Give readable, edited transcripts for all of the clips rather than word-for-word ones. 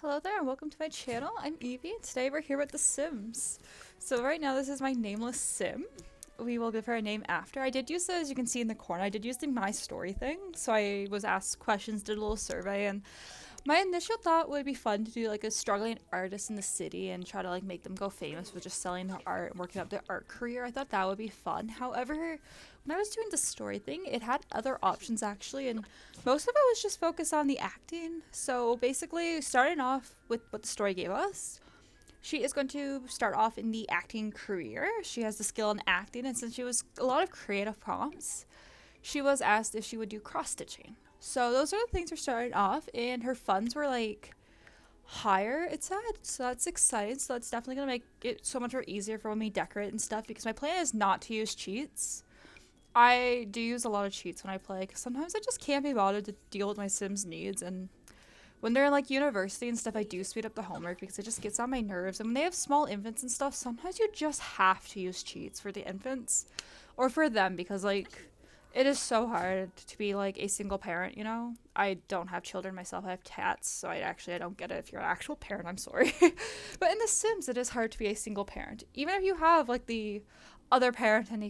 Hello there and welcome to my channel. I'm Evie and today we're here with The Sims. So right now this is my nameless sim. We will give her a name after. I did use the, as you can see in the corner, I did use the My Story thing. So I was asked questions, did a little survey, and my initial thought would be fun to do like a struggling artist in the city and try to like make them go famous with just selling their art and working up their art career. I thought that would be fun. However, when I was doing the story thing, it had other options actually, and most of it was just focused on the acting. So basically, starting off with what the story gave us, she is going to start off in the acting career. She has the skill in acting, and since she was a lot of creative prompts, she was asked if she would do cross stitching. So those are the things we're starting off, and her funds were like higher, it said. So that's exciting. So that's definitely gonna make it so much more easier for when we decorate and stuff, because my plan is not to use cheats. I do use a lot of cheats when I play because sometimes I just can't be bothered to deal with my Sims needs, and when they're in like university and stuff, I do speed up the homework because it just gets on my nerves. And when they have small infants and stuff, sometimes you just have to use cheats for the infants or for them, because like it is so hard to be like a single parent, you know? I don't have children myself, I have cats, so I don't get it. If you're an actual parent, I'm sorry. But in The Sims, it is hard to be a single parent. Even if you have like the other parent and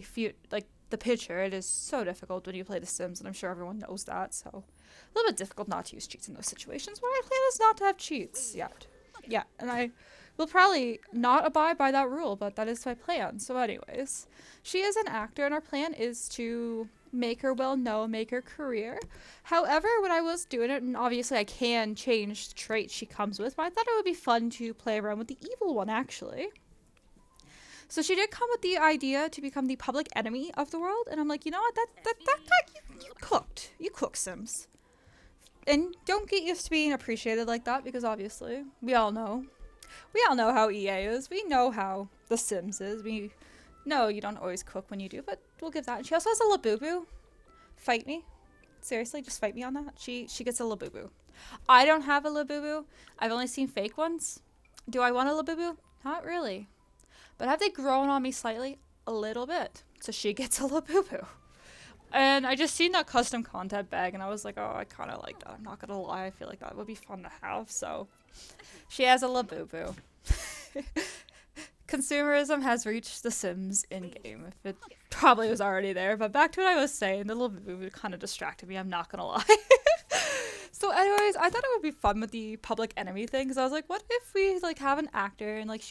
like the picture, it is so difficult when you play The Sims, and I'm sure everyone knows that, so a little bit difficult not to use cheats in those situations, but my plan is not to have cheats yet. Yeah, and I will probably not abide by that rule, but that is my plan. So anyways, she is an actor, and our plan is to make her well known, make her career. However, when I was doing it, and obviously I can change the traits she comes with, but I thought it would be fun to play around with the evil one, actually. So she did come with the idea to become the public enemy of the world, and I'm like, you know what, that guy, you cooked. You cooked, Sims. And don't get used to being appreciated like that, because obviously, we all know how EA is. We know how The Sims is. We know you don't always cook when you do, but we'll give that. And she also has a Labubu. Fight me. Seriously, just fight me on that. She gets a Labubu. I don't have a Labubu. I've only seen fake ones. Do I want a Labubu? Not really. But have they grown on me slightly? A little bit. So she gets a Labubu. And I just seen that custom content bag, and I was like, oh, I kind of like that. I'm not gonna lie. I feel like that would be fun to have. So she has a Labubu. Consumerism has reached The Sims in-game. If it probably was already there. But back to what I was saying, the Labubu kind of distracted me. I'm not gonna lie. So anyways, I thought it would be fun with the public enemy thing, because I was like, what if we like have an actor and like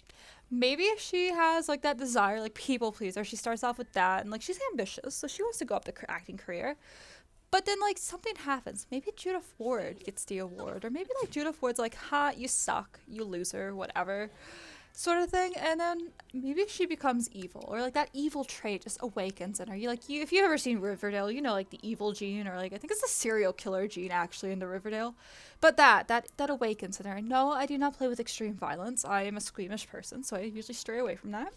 maybe if she has like that desire, like people pleaser, she starts off with that, and like she's ambitious, so she wants to go up the acting career. But then like something happens. Maybe Judith Ward gets the award, or maybe like Judith Ward's like, ha, you suck, you loser, whatever, sort of thing. And then maybe she becomes evil, or like that evil trait just awakens in her. If you've ever seen Riverdale, you know, like the evil gene, or like I think it's the serial killer gene actually in the Riverdale. But that awakens in her. No, I do not play with extreme violence. I am a squeamish person, so I usually stray away from that.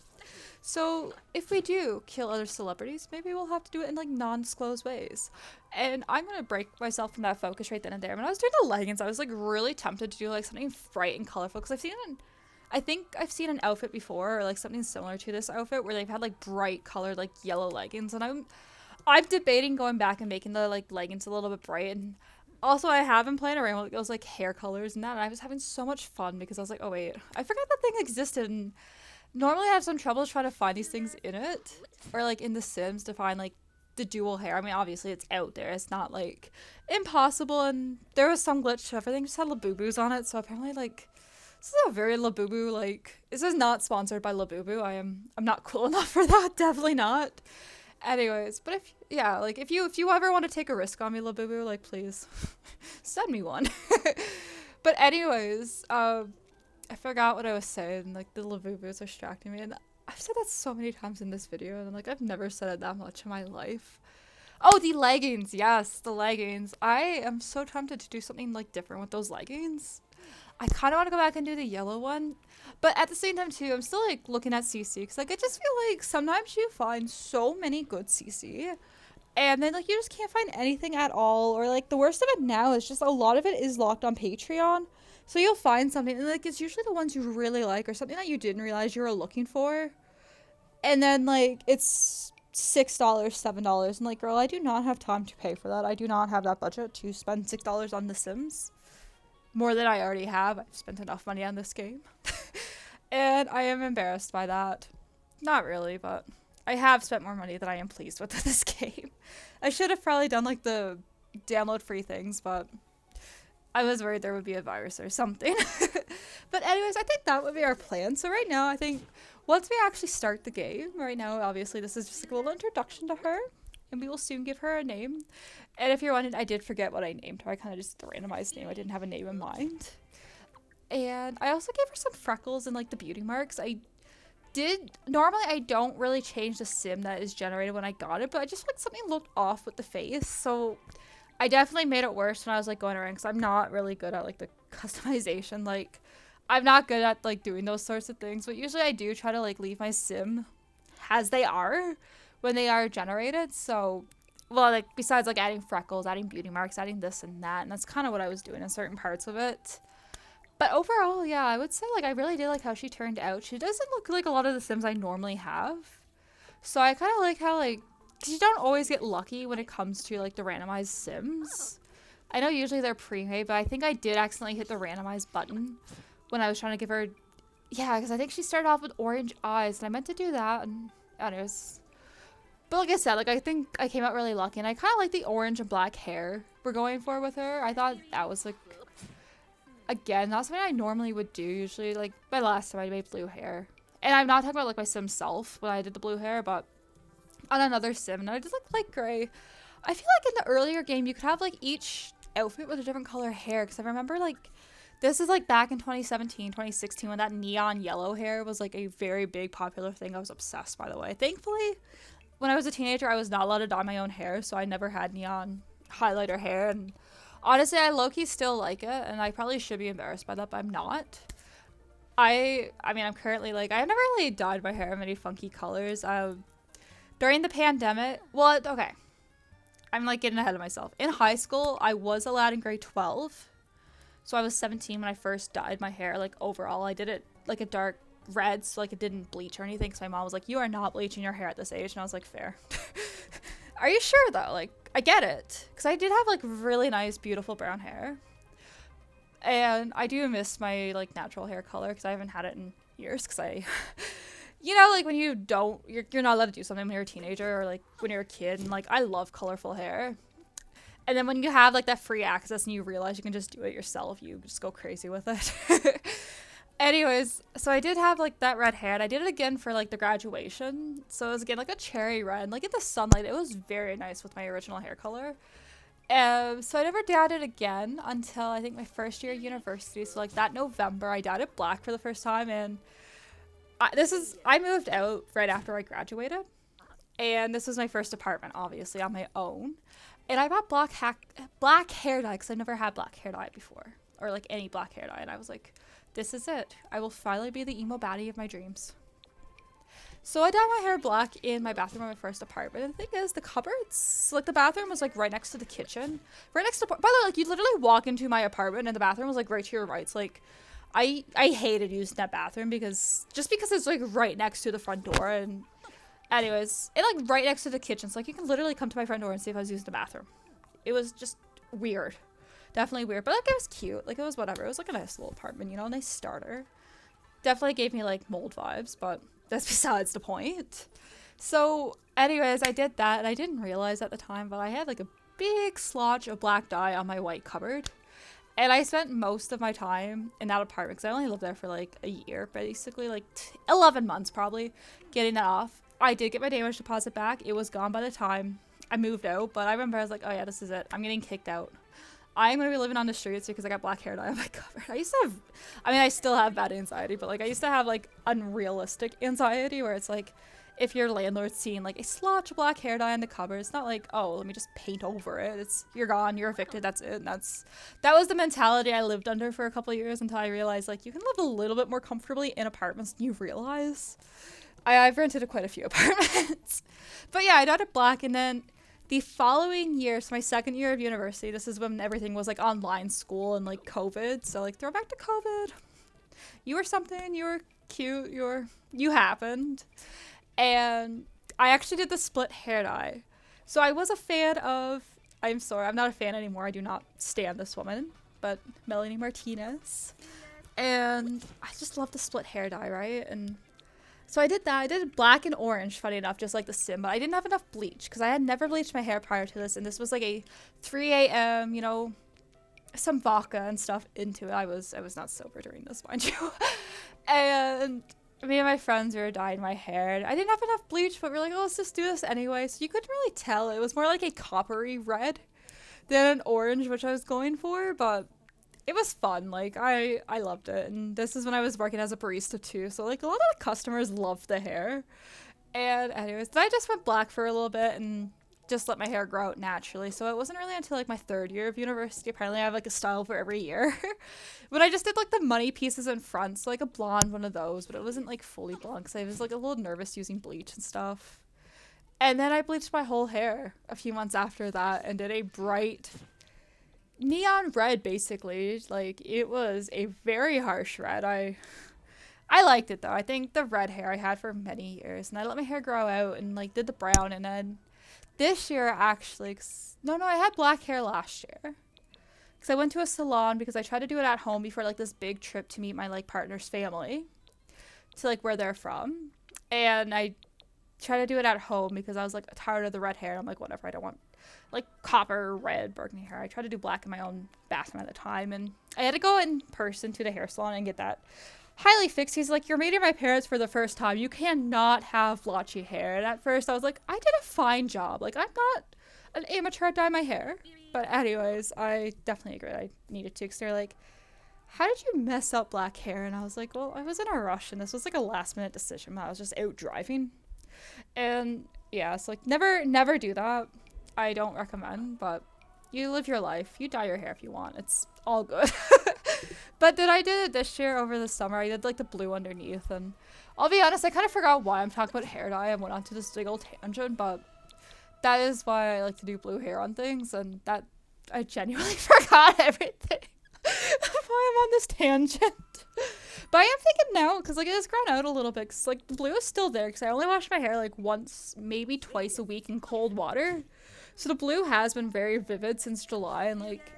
So if we do kill other celebrities, maybe we'll have to do it in like non-disclosed ways. And I'm gonna break myself from that focus right then and there. When I was doing the leggings, I was like really tempted to do like something bright and colorful, because I think I've seen an outfit before, or like something similar to this outfit, where they've had like bright colored like yellow leggings, and I'm debating going back and making the like leggings a little bit bright. And also I have been playing around with those like hair colors and that, and I was having so much fun because I was like, oh wait, I forgot that thing existed. And normally I have some trouble trying to find these things in it, or like in The Sims, to find like the dual hair. I mean, obviously it's out there, it's not like impossible, and there was some glitch, so everything just had Labubus on it. So apparently like this is a very Labubu, like, this is not sponsored by Labubu. I'm not cool enough for that, definitely not. Anyways, but if you ever want to take a risk on me, Labubu, like, please send me one. But anyways, I forgot what I was saying. Like, the Labubus are distracting me, and I've said that so many times in this video, and like I've never said it that much in my life. Oh, the leggings. Yes, the leggings. I am so tempted to do something like different with those leggings. I kind of want to go back and do the yellow one, but at the same time too, I'm still like looking at CC, because like I just feel like sometimes you find so many good CC, and then like you just can't find anything at all, or like the worst of it now is just a lot of it is locked on Patreon. So you'll find something, and like it's usually the ones you really like, or something that you didn't realize you were looking for, and then like it's $6, $7, and like, girl, I do not have time to pay for that. I do not have that budget to spend $6 on The Sims. more than I already have. I've spent enough money on this game. And I am embarrassed by that. Not really, but I have spent more money than I am pleased with this game. I should have probably done like the download free things, but I was worried there would be a virus or something. But anyways, I think that would be our plan. So right now, I think once we actually start the game, right now, obviously this is just like a little introduction to her, and we will soon give her a name. And if you're wondering, I did forget what I named her. I kind of just randomized name. I didn't have a name in mind. And I also gave her some freckles and like the beauty marks. Normally I don't really change the sim that is generated when I got it, but I just feel like something looked off with the face. So I definitely made it worse when I was like going around, because I'm not really good at like the customization. Like I'm not good at like doing those sorts of things, but usually I do try to like leave my sim as they are when they are generated. So, well, like besides like adding freckles, adding beauty marks, adding this and that, and that's kind of what I was doing in certain parts of it. But overall, yeah, I would say like I really did like how she turned out. She doesn't look like a lot of the sims I normally have. So I kind of like how like, 'cause you don't always get lucky when it comes to like the randomized sims. I know usually they're pre-made, but I think I did accidentally hit the randomize button when I was trying to give her, yeah, because I think she started off with orange eyes, and I meant to do that, and anyways. But like I said, like I think I came out really lucky, and I kind of like the orange and black hair we're going for with her. I thought that was like, again, not something I normally would do. Usually, like my last time I made blue hair, and I'm not talking about like my sim self when I did the blue hair, but on another sim, and I just like gray. I feel like in the earlier game you could have like each outfit with a different color hair, because I remember like this is like back in 2017 2016 when that neon yellow hair was like a very big popular thing. I was obsessed, by the way. Thankfully when I was a teenager I was not allowed to dye my own hair, so I never had neon highlighter hair, and honestly I low-key still like it, and I probably should be embarrassed by that, but I'm not. I mean I'm currently like, I've never really dyed my hair in many funky colors. During the pandemic, well, okay, I'm like getting ahead of myself. In high school, I was allowed in grade 12. So I was 17 when I first dyed my hair. Like overall, I did it like a dark red, so like it didn't bleach or anything. Because my mom was like, "You are not bleaching your hair at this age," and I was like, "Fair." Are you sure though? Like I get it, because I did have like really nice, beautiful brown hair, and I do miss my like natural hair color because I haven't had it in years. Because I you know, like when you're not allowed to do something when you're a teenager or like when you're a kid, and like I love colorful hair. And then when you have like that free access and you realize you can just do it yourself, you just go crazy with it. Anyways, so I did have like that red hair, and I did it again for like the graduation. So it was again like a cherry red, like in the sunlight. It was very nice with my original hair color. So I never dyed it again until I think my first year of university. So like that November, I dyed it black for the first time, and I moved out right after I graduated, and this was my first apartment, obviously on my own, and I bought black hair dye because I've never had black hair dye before, or like any black hair dye, and I was like, this is it. I will finally be the emo baddie of my dreams. So I dyed my hair black in my bathroom in my first apartment, and the thing is, the cupboards, like the bathroom was like right next to the kitchen, right next to, by the way, like you literally walk into my apartment and the bathroom was like right to your right. It's like I hated using that bathroom because it's like right next to the front door, and anyways, it like right next to the kitchen, so like you can literally come to my front door and see if I was using the bathroom. It was just weird, definitely weird, but like it was cute, like it was whatever. It was like a nice little apartment, you know, nice starter. Definitely gave me like mold vibes, but that's besides the point. So anyways, I did that, and I didn't realize at the time, but I had like a big splotch of black dye on my white cupboard. And I spent most of my time in that apartment, because I only lived there for like a year, basically like 11 months probably, getting that off. I did get my damage deposit back. It was gone by the time I moved out, but I remember I was like, oh yeah, this is it. I'm getting kicked out. I'm going to be living on the streets because I got black hair dye on my cupboard. I still have bad anxiety, but like I used to have like unrealistic anxiety where it's like, if your landlord's seeing like a splotch of black hair dye in the cupboard, it's not like, oh, let me just paint over it. It's, you're gone, you're evicted, that's it. And that was the mentality I lived under for a couple of years, until I realized like you can live a little bit more comfortably in apartments than you realize. I've rented quite a few apartments. But yeah, I dyed it black, and then the following year, so my second year of university, this is when everything was like online school and like COVID. So like throwback to COVID. You were something, you were cute, you happened. And I actually did the split hair dye. So I was a fan of, I'm sorry, I'm not a fan anymore. I do not stand this woman. but Melanie Martinez. And I just love the split hair dye, right? And so I did that. I did black and orange, funny enough, just like the sim, but I didn't have enough bleach because I had never bleached my hair prior to this, and this was like a 3 a.m., you know, some vodka and stuff into it. I was not sober during this, mind you. And me and my friends were dyeing my hair. I didn't have enough bleach, but we're like, oh, let's just do this anyway. So you couldn't really tell. It was more like a coppery red than an orange, which I was going for, but it was fun. Like, I loved it. And this is when I was working as a barista too. So like a lot of the customers loved the hair. And anyways, then I just went black for a little bit and just let my hair grow out naturally. So it wasn't really until like my 3rd year of university. Apparently I have like a style for every year. But I just did like the money pieces in front. So like a blonde one of those, but it wasn't like fully blonde because I was like a little nervous using bleach and stuff. And then I bleached my whole hair a few months after that and did a bright neon red, basically. Like, it was a very harsh red. I liked it though. I think the red hair I had for many years, and I let my hair grow out and like did the brown. And then this year actually, I had black hair last year because I went to a salon because I tried to do it at home before like this big trip to meet my like partner's family to like where they're from. And I tried to do it at home because I was like tired of the red hair. I'm like, whatever, I don't want like copper, red, burgundy hair. I tried to do black in my own bathroom at the time, and I had to go in person to the hair salon and get that highly fixed. He's like, you're meeting my parents for the first time. You cannot have blotchy hair. And at first I was like, I did a fine job. Like, I'm not an amateur at dyeing my hair. But anyways, I definitely agree. I needed to, because they're like, how did you mess up black hair? And I was like, well, I was in a rush, and this was like a last minute decision. I was just out driving. And yeah, so like never do that. I don't recommend, but you live your life. You dye your hair if you want. It's all good. But then I did it this year over the summer. I did like the blue underneath, and I'll be honest, I kind of forgot why I'm talking about hair dye. I went onto this big old tangent, but that is why I like to do blue hair on things, and that I genuinely forgot everything. Why I'm on this tangent. But I am thinking now, because like it has grown out a little bit, because like the blue is still there, because I only wash my hair like once, maybe twice a week in cold water. So the blue has been very vivid since July, and like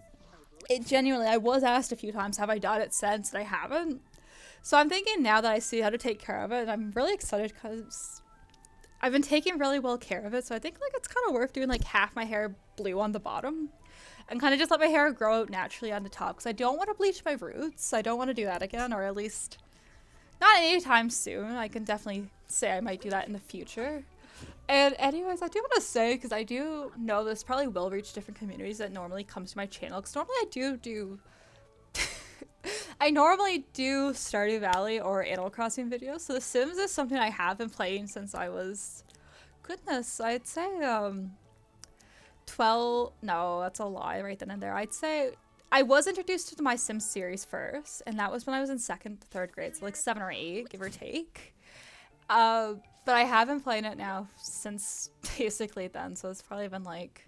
it genuinely, I was asked a few times, have I dyed it since, and I haven't. So I'm thinking now that I see how to take care of it, and I'm really excited because I've been taking really well care of it. So I think like it's kind of worth doing like half my hair blue on the bottom and kind of just let my hair grow out naturally on the top, because I don't want to bleach my roots. I don't want to do that again, or at least not anytime soon. I can definitely say I might do that in the future. And anyways, I do want to say, because I do know this probably will reach different communities that normally come to my channel, because normally I normally do Stardew Valley or Animal Crossing videos. So The Sims is something I have been playing since I was, goodness, I'd say 12, no, that's a lie right then and there. I'd say I was introduced to my Sims series first, and that was when I was in 2nd, 3rd grade, so like 7 or 8, give or take. But I have been playing it now since basically then, so it's probably been like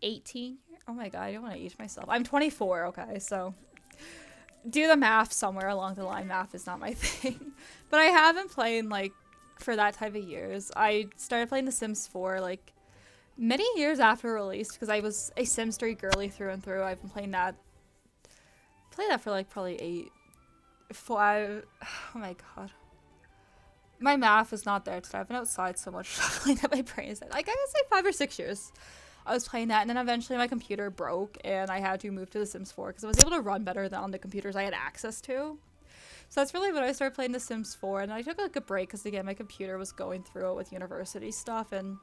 18. Oh my god, I don't want to age myself. I'm 24, okay, so do the math somewhere along the line. Math is not my thing. But I have been playing like for that type of years. I started playing The Sims 4 like many years after release, because I was a Sims 3 girly through and through. I've been playing that for like probably 5, oh my god. My math is not there today. I've been outside so much struggling that my brain is dead. Like, I would say 5 or 6 years I was playing that, and then eventually my computer broke and I had to move to The Sims 4 because I was able to run better than on the computers I had access to. So that's really when I started playing The Sims 4, and I took like a break because again my computer was going through it with university stuff, and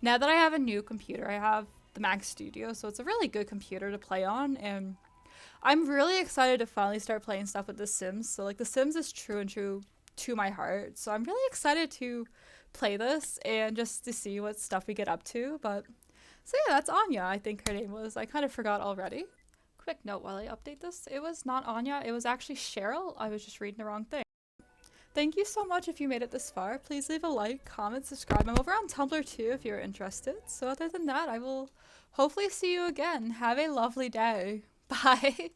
now that I have a new computer, I have the Mac Studio, so it's a really good computer to play on, and I'm really excited to finally start playing stuff with The Sims. So like The Sims is true to my heart, so I'm really excited to play this and just to see what stuff we get up to. But so yeah, that's Anya, I think her name was. I kind of forgot already. Quick note while I update this, it was not Anya, it was actually Cheryl. I was just reading the wrong thing. Thank you so much if you made it this far. Please leave a like, comment, subscribe. I'm over on Tumblr too if you're interested. So other than that, I will hopefully see you again. Have a lovely day. Bye.